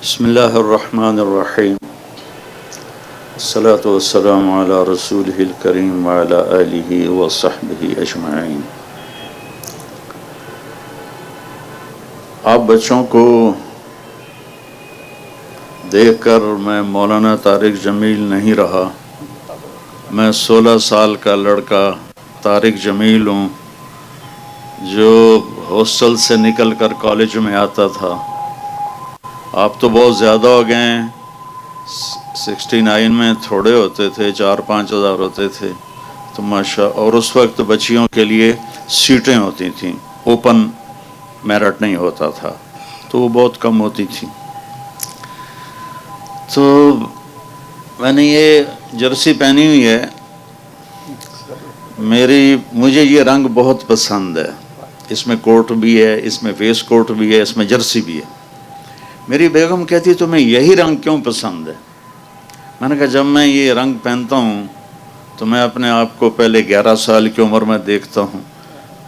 بسم اللہ الرحمن الرحیم الصلاۃ والسلام علی رسولہ الکریم وعلی آلہ وصحبہ اجمعین۔ آپ بچوں کو دیکھ کر میں مولانا طارق جمیل نہیں رہا، میں 16 سال کا لڑکا طارق جمیل ہوں جو ہاسٹل سے نکل کر کالج میں آتا تھا۔ آپ تو بہت زیادہ ہو گئے ہیں، 69 میں تھوڑے ہوتے تھے، 4-5 ہزار ہوتے تھے تو ماشاء، اور اس وقت بچیوں کے لیے سیٹیں ہوتی تھیں، اوپن میرٹ نہیں ہوتا تھا تو وہ بہت کم ہوتی تھی۔ تو میں نے یہ جرسی پہنی ہوئی ہے، مجھے یہ رنگ بہت پسند ہے، اس میں کوٹ بھی ہے، اس میں ویسٹ کوٹ بھی ہے، اس میں جرسی بھی ہے۔ میری بیگم کہتی تمہیں یہی رنگ کیوں پسند ہے؟ میں نے کہا جب میں یہ رنگ پہنتا ہوں تو میں اپنے آپ کو پہلے 11 سال کی عمر میں دیکھتا ہوں،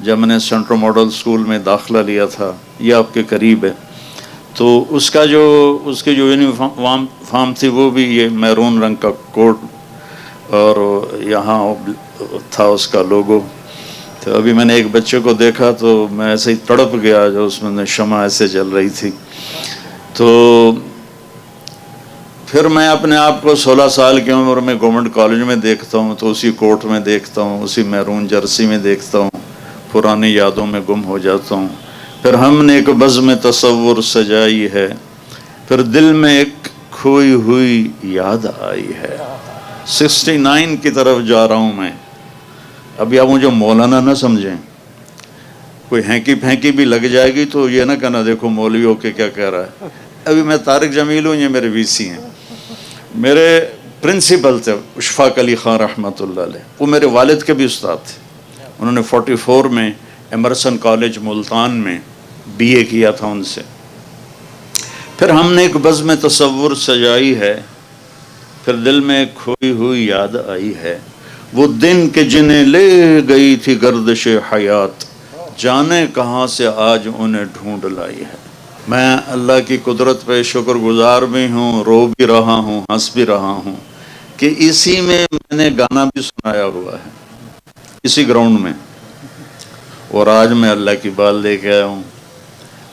جب میں نے سینٹرل ماڈل اسکول میں داخلہ لیا تھا، یہ آپ کے قریب ہے، تو اس کی جو یونیفارم تھی وہ بھی یہ میرون رنگ کا کوٹ، اور یہاں تھا اس کا لوگو۔ تو ابھی میں نے ایک بچے کو دیکھا تو میں ایسے ہی تڑپ گیا، جو اس میں شمع ایسے جل رہی تھی۔ تو پھر میں اپنے آپ کو 16 سال کی عمر میں گورنمنٹ کالج میں دیکھتا ہوں تو اسی کوٹ میں دیکھتا ہوں، اسی میرون جرسی میں دیکھتا ہوں، پرانی یادوں میں گم ہو جاتا ہوں۔ پھر ہم نے ایک بزم تصور سجائی ہے، پھر دل میں ایک کھوئی ہوئی یاد آئی ہے۔ 69 کی طرف جا رہا ہوں میں۔ ابھی آپ مجھے مولانا نہ سمجھیں، کوئی ہینکی پھینکی بھی لگ جائے گی تو یہ نہ کہنا دیکھو مولوی ہو کے کیا کہہ رہا ہے۔ ابھی میں طارق جمیل ہوں، یہ میرے وی سی ہیں۔ میرے پرنسپل تھے اشفاق علی خان رحمۃ اللہ علیہ، وہ میرے والد کے بھی استاد تھے۔ انہوں نے 44 میں ایمرسن کالج ملتان میں BA کیا تھا ان سے۔ پھر ہم نے ایک بزم تصور سجائی ہے، پھر دل میں ایک کھوئی ہوئی یاد آئی ہے، وہ دن کہ جنہیں لے گئی تھی گردش حیات، جانے کہاں سے آج انہیں ڈھونڈ لائی ہے۔ میں اللہ کی قدرت پہ شکر گزار بھی ہوں، رو بھی رہا ہوں، ہنس بھی رہا ہوں کہ اسی میں میں نے گانا بھی سنایا ہوا ہے، اسی گراؤنڈ میں، اور آج میں اللہ کی بات لے کے آیا ہوں۔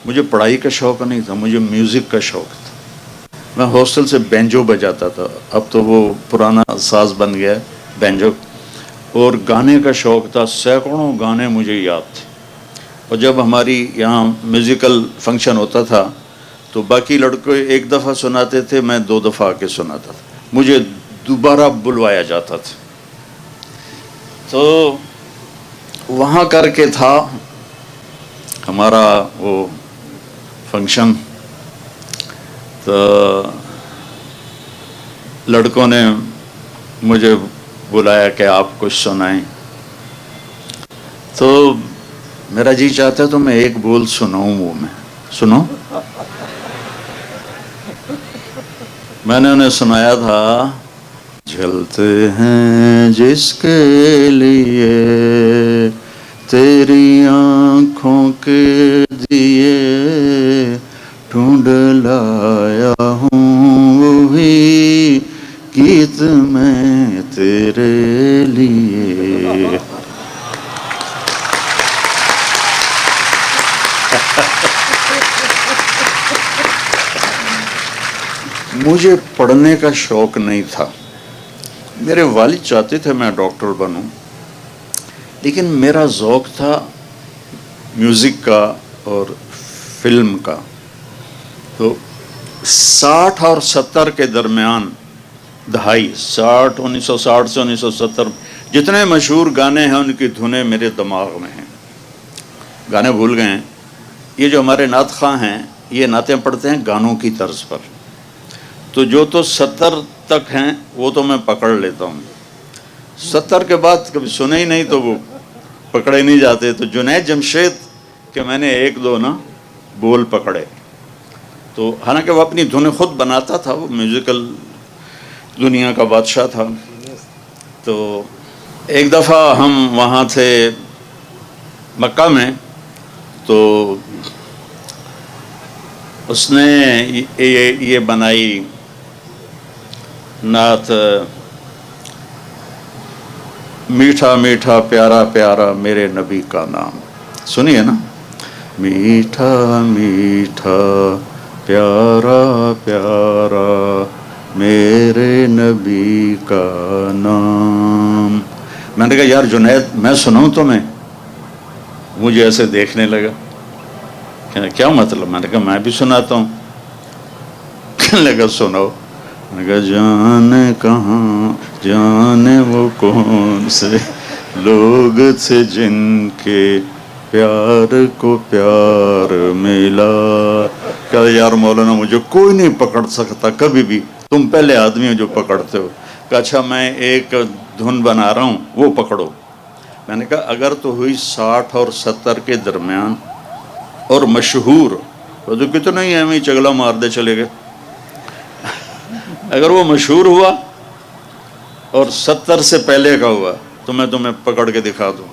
مجھے پڑھائی کا شوق نہیں تھا، مجھے میوزک کا شوق تھا۔ میں ہاسٹل سے بینجو بجاتا تھا، اب تو وہ پرانا ساز بن گیا ہے بینجو، اور گانے کا شوق تھا، سینکڑوں گانے مجھے یاد تھے۔ اور جب ہماری یہاں میوزیکل فنکشن ہوتا تھا تو باقی لڑکے ایک دفعہ سناتے تھے، میں 2 دفعہ آ کے سناتا تھا، مجھے دوبارہ بلوایا جاتا تھا۔ تو وہاں کر کے تھا ہمارا وہ فنکشن، تو لڑکوں نے مجھے بلایا کہ آپ کچھ سنائیں، تو میرا جی چاہتا ہے تو میں ایک بول سناؤں، وہ میں سنو۔ میں نے انہیں سنایا تھا، جلتے ہیں جس کے لیے تیری آنکھوں کے دیے، ڈھونڈ لایا ہوں وہی گیت میں تیرے لیے۔ مجھے پڑھنے کا شوق نہیں تھا، میرے والد چاہتے تھے میں ڈاکٹر بنوں، لیکن میرا ذوق تھا میوزک کا اور فلم کا۔ تو 60 اور 70 کے درمیان، دہائی 1960 سے 1970، جتنے مشہور گانے ہیں ان کی دھنیں میرے دماغ میں ہیں، گانے بھول گئے ہیں۔ یہ جو ہمارے نعت خواں ہیں یہ نعتیں پڑھتے ہیں گانوں کی طرز پر، تو جو تو 70 تک ہیں وہ تو میں پکڑ لیتا ہوں، 70 کے بعد کبھی سنے ہی نہیں تو وہ پکڑے نہیں جاتے۔ تو جنید جمشید کے میں نے 1-2 نا بول پکڑے، تو حالانکہ وہ اپنی دھنیں خود بناتا تھا، وہ میوزیکل دنیا کا بادشاہ تھا۔ تو ایک دفعہ ہم وہاں تھے مکہ میں، تو اس نے یہ بنائی نعت میٹھا میٹھا پیارا پیارا میرے نبی کا نام. سنیے نا. میٹھا میٹھا پیارا پیارا میرے نبی کا نام. میں نے کہا یار جنید میں سناؤں تمہیں؟ مجھے ایسے دیکھنے لگا. کیا مطلب؟ میں نے کہا میں بھی سناتا ہوں. کہنے لگا سناؤ. میں نے کہا جانے کہاں جانے وہ کون سے لوگ تھے جن کے پیار کو پیار ملا. کہا یار مولانا مجھے کوئی نہیں پکڑ سکتا کبھی بھی، تم پہلے آدمی ہو جو پکڑتے ہو. کہا اچھا میں ایک دھن بنا رہا ہوں وہ پکڑو. میں نے کہا اگر تو ہوئی 60 اور 70 کے درمیان اور مشہور تو کتنا ہی ہمیں چگلا مار دے چلے گئے. اگر وہ مشہور ہوا اور 70 سے پہلے کا ہوا تو میں تمہیں پکڑ کے دکھا دوں.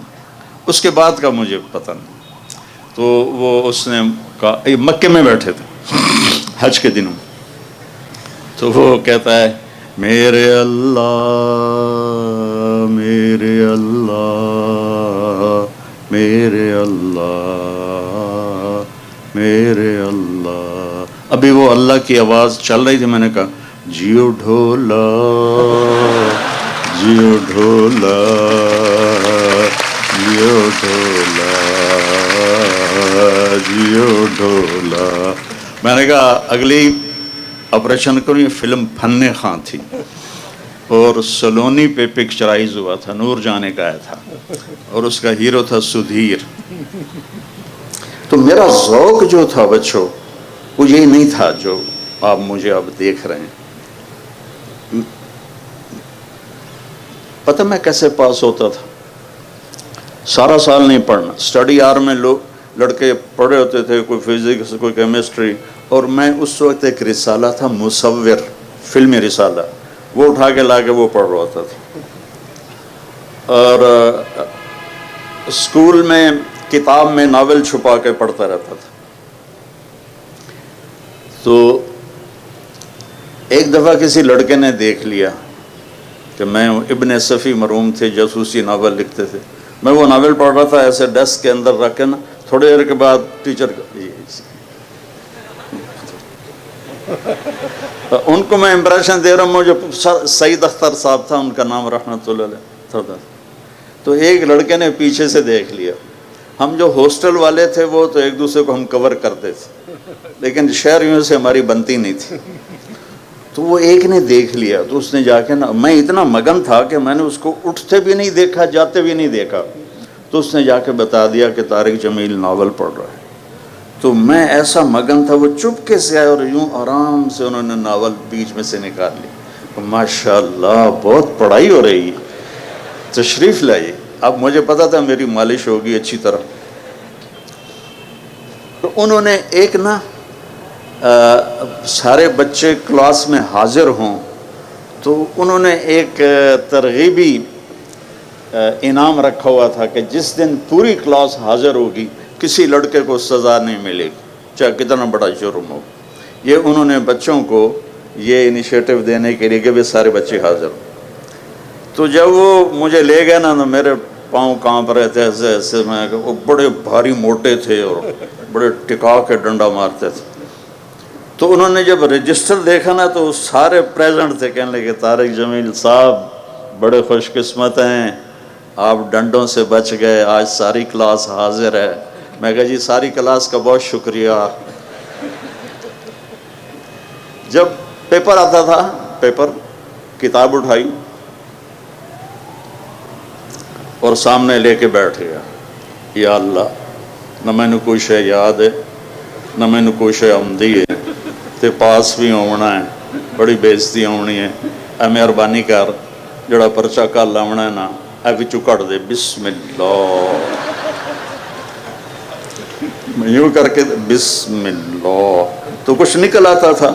اس کے بعد کا مجھے پتہ نہیں. تو وہ اس نے کہا مکے میں بیٹھے تھے حج کے دنوں. تو وہ کہتا ہے میرے اللہ میرے اللہ میرے اللہ میرے اللہ. ابھی وہ اللہ کی آواز چل رہی تھی. میں نے کہا جیو ڈھولا جیو ڈھولا جیو ڈھولا جیو ڈھولا. میں نے کہا اگلی آپریشن کروں. یہ فلم فن خان تھی اور سلونی پہ پکچرائز ہوا تھا، نور جانے کا آیا تھا اور اس کا ہیرو تھا سدھیر. تو میرا ذوق جو تھا بچوں وہ یہی نہیں تھا جو آپ مجھے اب دیکھ رہے ہیں. پتہ میں کیسے پاس ہوتا تھا؟ سارا سال نہیں پڑھنا. اسٹڈی آر میں لوگ لڑکے پڑھے ہوتے تھے، کوئی فزکس کوئی کیمسٹری، اور میں اس وقت ایک رسالہ تھا مصور فلمی رسالہ، وہ اٹھا کے لا کے وہ پڑھ رہا ہوتا تھا. اور اسکول میں کتاب میں ناول چھپا کے پڑھتا رہتا تھا. تو ایک دفعہ کسی لڑکے نے دیکھ لیا کہ میں ابن صفی مرحوم تھے، جاسوسی ناول لکھتے تھے. میں وہ ناول پڑھ رہا تھا ایسے ڈیسک کے اندر رکھ کے نا. تھوڑی دیر کے بعد ٹیچر ان کو میں امپریشن دے رہا ہوں. مجھے سعید اختر صاحب تھا ان کا نام رحمۃ اللہ علیہ. تو ایک لڑکے نے پیچھے سے دیکھ لیا. ہم جو ہاسٹل والے تھے وہ تو ایک دوسرے کو ہم کور کرتے تھے، لیکن شہریوں سے ہماری بنتی نہیں تھی. تو وہ ایک نے دیکھ لیا تو اس نے جا کے نا، میں اتنا مگن تھا کہ میں نے اس کو اٹھتے بھی نہیں دیکھا جاتے بھی نہیں دیکھا. تو اس نے جا کے بتا دیا کہ طارق جمیل ناول پڑھ رہا ہے. تو میں ایسا مگن تھا، وہ چپکے سے آئے اور یوں آرام سے انہوں نے ناول بیچ میں سے نکال لی. ماشاءاللہ بہت پڑھائی ہو رہی ہے، تشریف لائیے. اب مجھے پتا تھا میری مالش ہوگی اچھی طرح. تو انہوں نے ایک نا سارے بچے کلاس میں حاضر ہوں تو انہوں نے ایک ترغیبی انعام رکھا ہوا تھا کہ جس دن پوری کلاس حاضر ہوگی کسی لڑکے کو سزا نہیں ملے گی چاہے کتنا بڑا جرم ہو. یہ انہوں نے بچوں کو یہ انیشیٹو دینے کے لیے کہ وہ سارے بچے حاضر ہوں. تو جب وہ مجھے لے گئے نا تو میرے پاؤں کانپ رہے تھے ایسے ایسے. میں وہ بڑے بھاری موٹے تھے اور بڑے ٹکا کے ڈنڈا مارتے تھے. تو انہوں نے جب رجسٹر دیکھا نا تو سارے پریزنٹ تھے. کہنے لگے طارق جمیل صاحب بڑے خوش قسمت ہیں، آپ ڈنڈوں سے بچ گئے، آج ساری کلاس حاضر ہے. میں کہا جی ساری کلاس کا بہت شکریہ. جب پیپر آتا تھا، پیپر کتاب اٹھائی اور سامنے لے کے بیٹھ گیا. یا اللہ نہ میں نے کوئی شے یاد ہے نہ میں نے کوئی شے آمدی ہے تے پاس بھی ہونا ہے، بڑی بےزتی ہونی ہے. اے مہربانی کر جڑا پرچہ کل آنا ہے نا اے وچوں کٹ دے. بسم اللہ میں یوں کر کے بسم اللہ. تو کچھ نکل آتا تھا.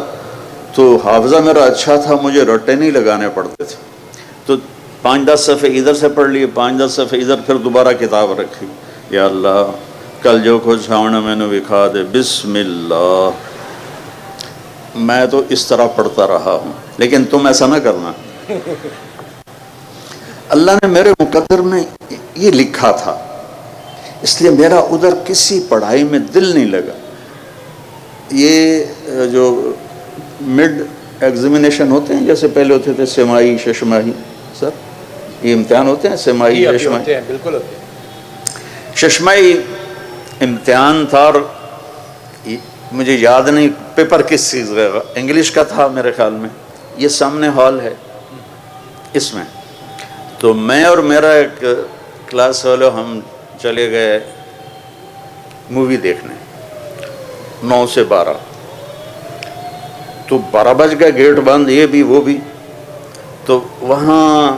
تو حافظہ میرا اچھا تھا، مجھے رٹے نہیں لگانے پڑتے تھے. تو 5-10 صفحے ادھر سے پڑھ لیے، 5-10 صفحے ادھر، پھر دوبارہ کتاب رکھی. یا اللہ کل جو کچھ آنا میں نے دکھا دے. بسم اللہ میں تو اس طرح پڑھتا رہا ہوں، لیکن تم ایسا نہ کرنا۔ اللہ نے میرے مقدر میں یہ لکھا تھا، اس لیے میرا ادھر کسی پڑھائی میں دل نہیں لگا۔ یہ جو مڈ ایگزامینیشن ہوتے ہیں، جیسے پہلے ہوتے تھے سمائی ششماہی، سر یہ امتحان ہوتے ہیں سمائی ششماہی، بالکل ہوتے ہیں۔ ششمائی امتحان تھا، اور مجھے یاد نہیں پیپر کس چیز کا، انگلش کا تھا میرے خیال میں۔ یہ سامنے ہال ہے، اس میں تو میں اور میرا ایک کلاس والو ہم چلے گئے مووی دیکھنے 9 سے 12، تو 12 بج گئے، گیٹ بند، یہ بھی وہ بھی۔ تو وہاں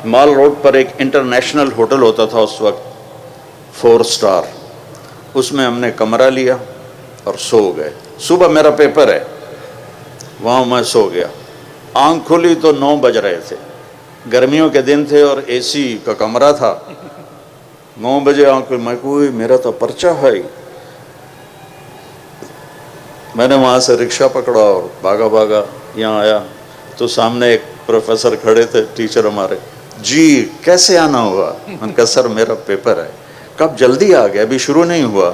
مال روڈ پر ایک انٹرنیشنل ہوٹل ہوتا تھا اس وقت، 4 سٹار، اس میں ہم نے کمرہ لیا اور سو گئے۔ صبح میرا پیپر ہے، وہاں میں سو گیا۔ آنکھ کھلی تو 9 بج رہے تھے، گرمیوں کے دن تھے اور اے سی کا کمرہ تھا۔ 9 بجے آنکھ کھلی، میں کوئی میرا تو پرچہ ہے ہی۔ میں نے وہاں سے رکشہ پکڑا اور بھاگا بھاگا یہاں آیا، تو سامنے ایک پروفیسر کھڑے تھے، ٹیچر ہمارے۔ جی کیسے آنا ہوا؟ میں نے کہا سر میرا پیپر ہے۔ کب جلدی آ گیا، ابھی شروع نہیں ہوا،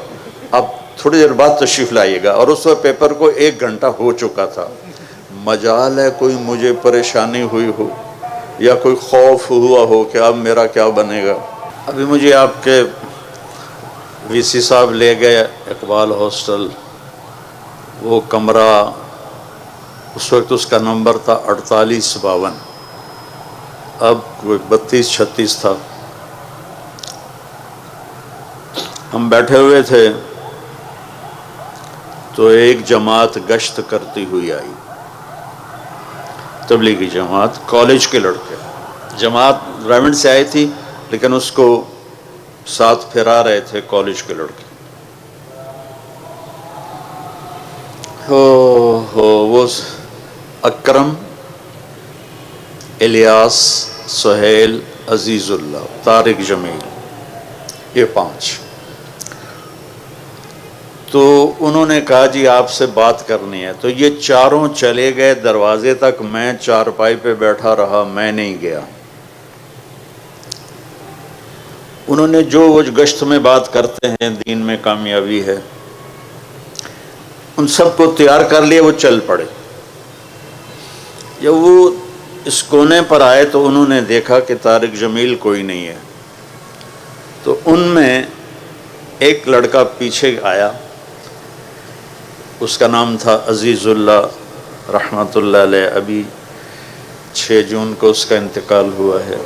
اب تھوڑی دیر بعد تشریف لائیے گا۔ اور اس وقت پیپر کو 1 گھنٹہ ہو چکا تھا۔ مجال ہے کوئی مجھے پریشانی ہوئی ہو یا کوئی خوف ہوا ہو کہ اب میرا کیا بنے گا۔ ابھی مجھے آپ کے وی سی صاحب لے گئے اقبال ہاسٹل، وہ کمرہ اس وقت اس کا نمبر تھا 4852، اب کوئی 32-36 تھا۔ ہم بیٹھے ہوئے تھے تو ایک جماعت گشت کرتی ہوئی آئی، تبلیغی جماعت، کالج کے لڑکے۔ جماعت ریونڈ سے آئی تھی لیکن اس کو ساتھ پھرا رہے تھے کالج کے لڑکے۔ وہ اکرم، الیاس، سہیل، عزیز اللہ، طارق جمیل، یہ 5۔ تو انہوں نے کہا جی آپ سے بات کرنی ہے، تو یہ چاروں چلے گئے دروازے تک، میں چارپائی پہ بیٹھا رہا، میں نہیں گیا۔ انہوں نے جو وہ گشت میں بات کرتے ہیں دین میں کامیابی ہے، ان سب کو تیار کر لیا، وہ چل پڑے۔ جب وہ اس کونے پر آئے تو انہوں نے دیکھا کہ طارق جمیل کوئی نہیں ہے، تو ان میں ایک لڑکا پیچھے آیا، اس کا نام تھا عزیز اللہ رحمۃ اللہ علیہ، ابھی 6 جون کو اس کا انتقال ہوا ہے۔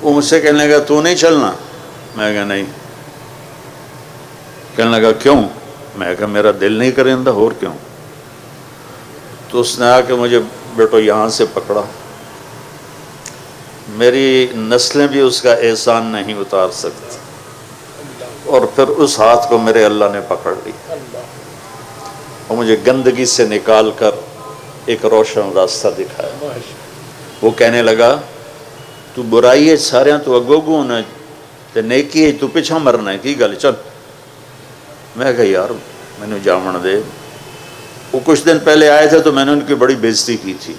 وہ مجھ سے کہنے لگا تو نہیں چلنا؟ میں کہا نہیں۔ کہنے لگا کیوں؟ میں کہا میرا دل نہیں کرے اندر، اور کیوں؟ تو اس نے آ کے مجھے بیٹو یہاں سے پکڑا، میری نسلیں بھی اس کا احسان نہیں اتار سکتی، اور پھر اس ہاتھ کو میرے اللہ نے پکڑ لی اور مجھے گندگی سے نکال کر ایک روشن راستہ دکھایا۔ وہ کہنے لگا تو برائی ہے سارے تو اگو گو ہونا تے نیکی ہے تو پیچھا مرنا ہے، کی گل چل۔ میں کہا یار میں نے جامن دے۔ وہ کچھ دن پہلے آئے تھے تو میں نے ان کی بڑی بےزتی کی تھی،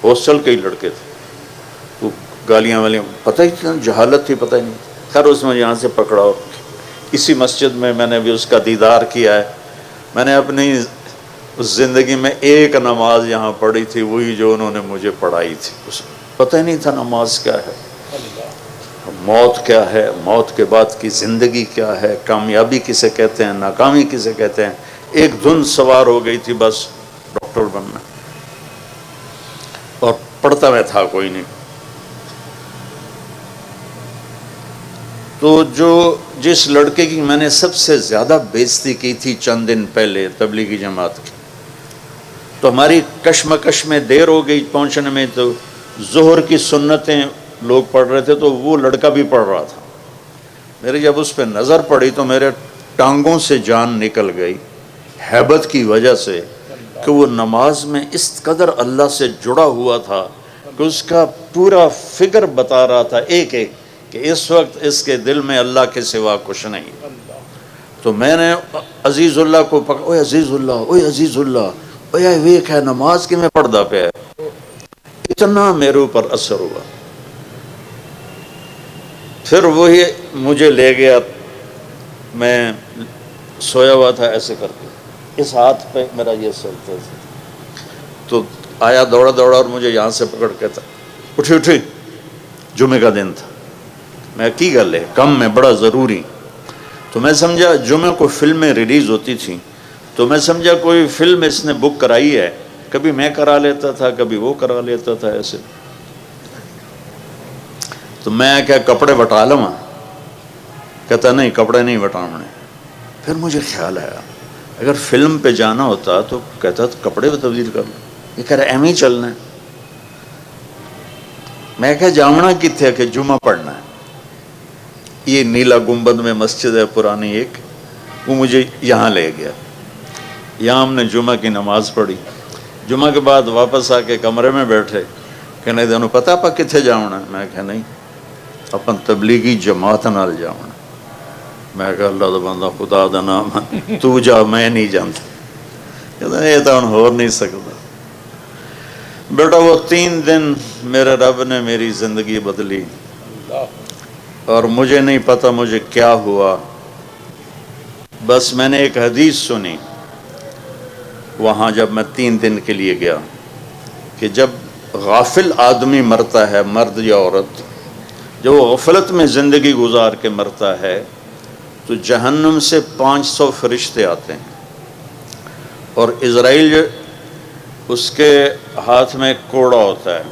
ہاسٹل کے ہی لڑکے تھے، وہ گالیاں والیاں، پتہ ہی تھی، جہالت تھی، پتہ ہی نہیں۔ خیر اس میں یہاں سے پکڑا، اور اسی مسجد میں نے بھی اس کا دیدار کیا ہے۔ میں نے اپنی زندگی میں ایک نماز یہاں پڑھی تھی، وہی جو انہوں نے مجھے پڑھائی تھی۔ پتہ ہی نہیں تھا نماز کیا ہے، موت کیا ہے، موت کے بعد کی زندگی کیا ہے، کامیابی کسے کہتے ہیں، ناکامی کسے کہتے ہیں۔ ایک دھن سوار ہو گئی تھی بس ڈاکٹر بننا، اور پڑھتا میں تھا کوئی نہیں۔ تو جس لڑکے کی میں نے سب سے زیادہ بےزتی کی تھی چند دن پہلے تبلیغی جماعت کی، تو ہماری کشمکش میں دیر ہو گئی پہنچنے میں، تو ظہر کی سنتیں لوگ پڑھ رہے تھے تو وہ لڑکا بھی پڑھ رہا تھا۔ میری جب اس پہ نظر پڑی تو میرے ٹانگوں سے جان نکل گئی ہیبت کی وجہ سے، کہ وہ نماز میں اس قدر اللہ سے جڑا ہوا تھا کہ اس کا پورا فگر بتا رہا تھا ایک ایک کہ اس وقت اس کے دل میں اللہ کے سوا کچھ نہیں۔ تو میں نے عزیز اللہ کو پکڑا، اوے عزیز اللہ، اوے عزیز اللہ، اوے ویک ہے نماز کی میں پڑھدا پیا، اتنا میرے اوپر اثر ہوا۔ پھر وہی مجھے لے گیا، میں سویا ہوا تھا ایسے کر کے، اس ہاتھ پہ میرا یہ سلطہ تھا، تو آیا دوڑا دوڑا اور مجھے یہاں سے پکڑ کے تھا، اٹھی اٹھی، جمعے کا دن تھا، میں کی گل ہے کم میں بڑا ضروری، تو میں سمجھا جمعے کو فلمیں ریلیز ہوتی تھیں، تو میں سمجھا کوئی فلم اس نے بک کرائی ہے، کبھی میں کرا لیتا تھا کبھی وہ کرا لیتا تھا ایسے، تو میں کیا کپڑے بٹا لوں، کہتا نہیں کپڑے نہیں بٹانے۔ پھر مجھے خیال آیا اگر فلم پہ جانا ہوتا تو کہتا تو کپڑے بھی تبدیل کر لوں، یہ کہہ رہا ایم ہی چلنا ہے۔ میں کہا جامنا کتنے کہ جمعہ پڑھنا ہے، یہ نیلا گنبد میں مسجد ہے پرانی ایک، وہ مجھے یہاں لے گیا، یہاں ہم نے جمعہ کی نماز پڑھی، جمعہ کے بعد واپس آ کے کمرے میں بیٹھے، کہنے دنوں پتہ پا کتنے جاؤنا، میں کہا نہیں اپن تبلیغی جماعت نال جاؤنا، میں کہا اللہ دا بندہ خدا دا نام تو جا میں نہیں جانتا، کہتا یہ تو ہن ہو نہیں سکتا۔ بیٹا وہ 3 دن میرے رب نے میری زندگی بدلی، اور مجھے نہیں پتا مجھے کیا ہوا، بس میں نے ایک حدیث سنی وہاں جب میں 3 دن کے لیے گیا کہ جب غافل آدمی مرتا ہے، مرد یا عورت، جب وہ غفلت میں زندگی گزار کے مرتا ہے تو جہنم سے 500 فرشتے آتے ہیں، اور اسرائیل اس کے ہاتھ میں کوڑا ہوتا ہے۔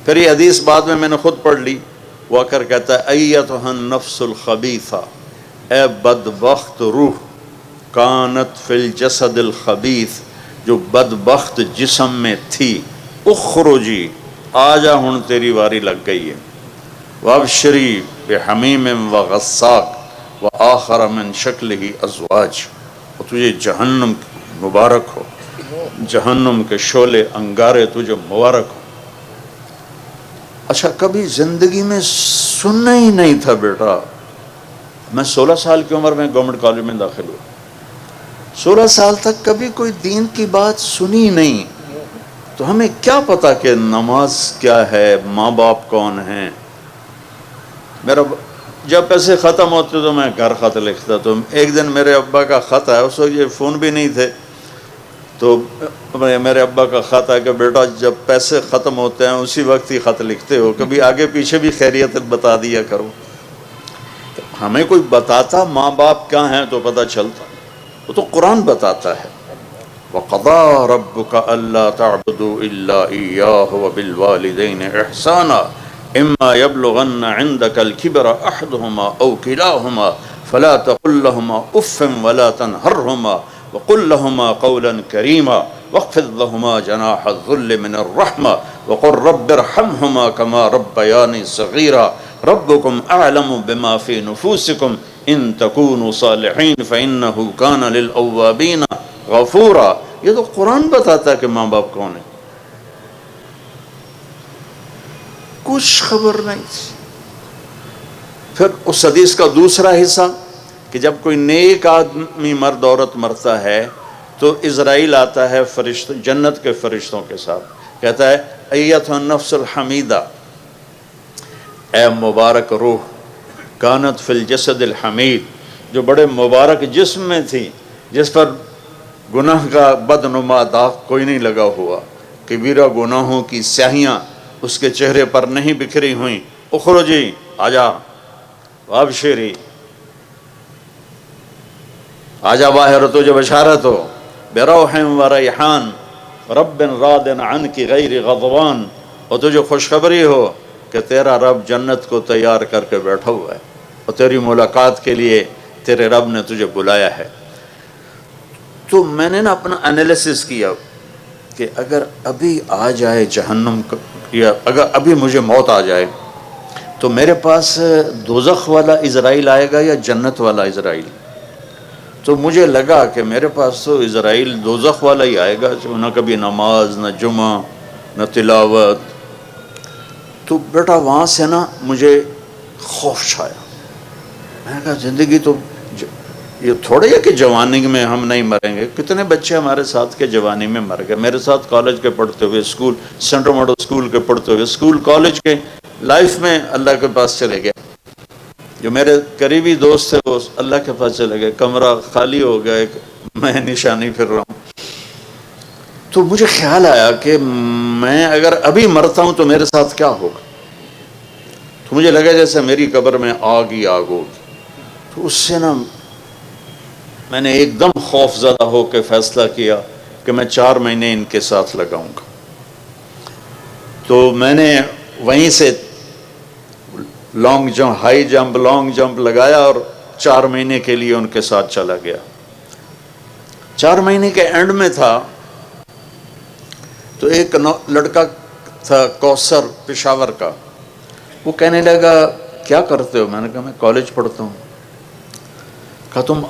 پھر یہ حدیث بعد میں نے خود پڑھ لی، وہ آ کر کہتا ہے ایتھا النفس الخبیثہ، اے بدبخت روح، کانت فی الجسد الخبیث، جو بدبخت جسم میں تھی، اخرجی، آجا ہن تیری واری لگ گئی ہے، وابشری بحمیم وغساق وآخر من شکلہ ازواج، اور تجھے جہنم مبارک ہو، جہنم کے شعلے انگارے تجھے مبارک ہو۔ اچھا کبھی زندگی میں سننا ہی نہیں تھا بیٹا، میں 16 سال کی عمر میں گورنمنٹ کالج میں داخل ہوا، 16 سال تک کبھی کوئی دین کی بات سنی نہیں، تو ہمیں کیا پتا کہ نماز کیا ہے، ماں باپ کون ہیں۔ میرا جب پیسے ختم ہوتے تو میں گھر خط لکھتا، تو ایک دن میرے ابا کا خط آیا، اس وقت یہ فون بھی نہیں تھے، تو میرے ابا کا خط آیا کہ بیٹا جب پیسے ختم ہوتے ہیں اسی وقت ہی خط لکھتے ہو، کبھی آگے پیچھے بھی خیریت بتا دیا کرو۔ ہمیں کوئی بتاتا ماں باپ کیا ہیں تو پتہ چلتا، وہ تو قرآن بتاتا ہے، وَقَضَىٰ رَبُّكَ أَلَّا تَعْبُدُوا إِلَّا إِيَّاهُ وَبِالْوَالِدَيْنِ إِحْسَانًا إِمَّا يَبْلُغَنَّ عِندَكَ الْكِبَرَ أَحَدُهُمَا أَوْ كِلَاهُمَا فَلَا تَقُل لَّهُمَا أُفٍّ وَلَا تَنْهَرْهُمَا وَقُل لَّهُمَا قَوْلًا كَرِيمًا وَاخْفِضْ لَهُمَا جَنَاحَ الذُّلِّ مِنَ الرَّحْمَةِ وَقُل رَّبِّ ارْحَمْهُمَا كَمَا رَبَّيَانِي صَغِيرًا رَبُّكُمْ أَعْلَمُ بِمَا فِي نُفُوسِكُمْ إِن تَكُونُوا صَالِحِينَ فَإِنَّهُ كَانَ لِلْأَوَّابِينَ غَفُورًا۔ یہ تو قرآن بتاتا ہے کہ ماں باپ کون ہے، کچھ خبر نہیں تھی۔ پھر اس حدیث کا دوسرا حصہ کہ جب کوئی نیک آدمی مرد عورت مرتا ہے تو اسرائیل آتا ہے فرشتوں، جنت کے فرشتوں کے ساتھ، کہتا ہے ایتھا النفس الحمیدہ، اے مبارک روح، کانت فی الجسد الحمید، جو بڑے مبارک جسم میں تھی، جس پر گناہ کا بدنما داغ کوئی نہیں لگا ہوا، کبیرہ گناہوں کی سیاہیاں اس کے چہرے پر نہیں بکھری ہوئیں، اخرجی، آجا، وابشری، آجا باہر، تجھے بشارت ہو، بروح و ریحان رب راد عنک غیر غضبان، اور تجھے خوشخبری ہو کہ تیرا رب جنت کو تیار کر کے بیٹھا ہوا ہے، اور تیری ملاقات کے لیے تیرے رب نے تجھے بلایا ہے۔ تو میں نے نا اپنا انالیسس کیا کہ اگر ابھی آ جائے جہنم یا اگر ابھی مجھے موت آ جائے تو میرے پاس دوزخ والا اسرائیل آئے گا یا جنت والا اسرائیل؟ تو مجھے لگا کہ میرے پاس تو اسرائیل دوزخ والا ہی آئے گا، جو نہ کبھی نماز، نہ جمعہ، نہ تلاوت۔ تو بیٹا وہاں سے نا مجھے خوف چھایا، میں نے کہا زندگی تو یہ تھوڑا ہے کہ جوانی میں ہم نہیں مریں گے. کتنے بچے ہمارے ساتھ کے جوانی میں مر گئے. میرے ساتھ کالج کے پڑھتے ہوئے، اسکول سینٹرل ماڈل اسکول کے پڑھتے ہوئے، اسکول کالج کے لائف میں اللہ کے پاس چلے گئے. جو میرے قریبی دوست تھے وہ اللہ کے پاس چلے گئے. کمرہ خالی ہو گیا، ایک میں نشانی پھر رہا ہوں. تو مجھے خیال آیا کہ میں اگر ابھی مرتا ہوں تو میرے ساتھ کیا ہوگا. تو مجھے لگا جیسے میری قبر میں آگ ہی آگ ہوگی. تو اس سے نا میں نے ایک دم خوف زدہ ہو کے فیصلہ کیا کہ میں 4 مہینے ان کے ساتھ لگاؤں گا. تو میں نے وہیں سے long jump, high jump, long jump لگایا اور 4 مہینے کے لیے ان کے ساتھ چلا گیا. 4 مہینے کے اینڈ میں تھا تو ایک لڑکا تھا کوثر پشاور کا، وہ کہنے لگا کیا کرتے ہو؟ میں نے کہا میں کالج پڑھتا ہوں. کہا تم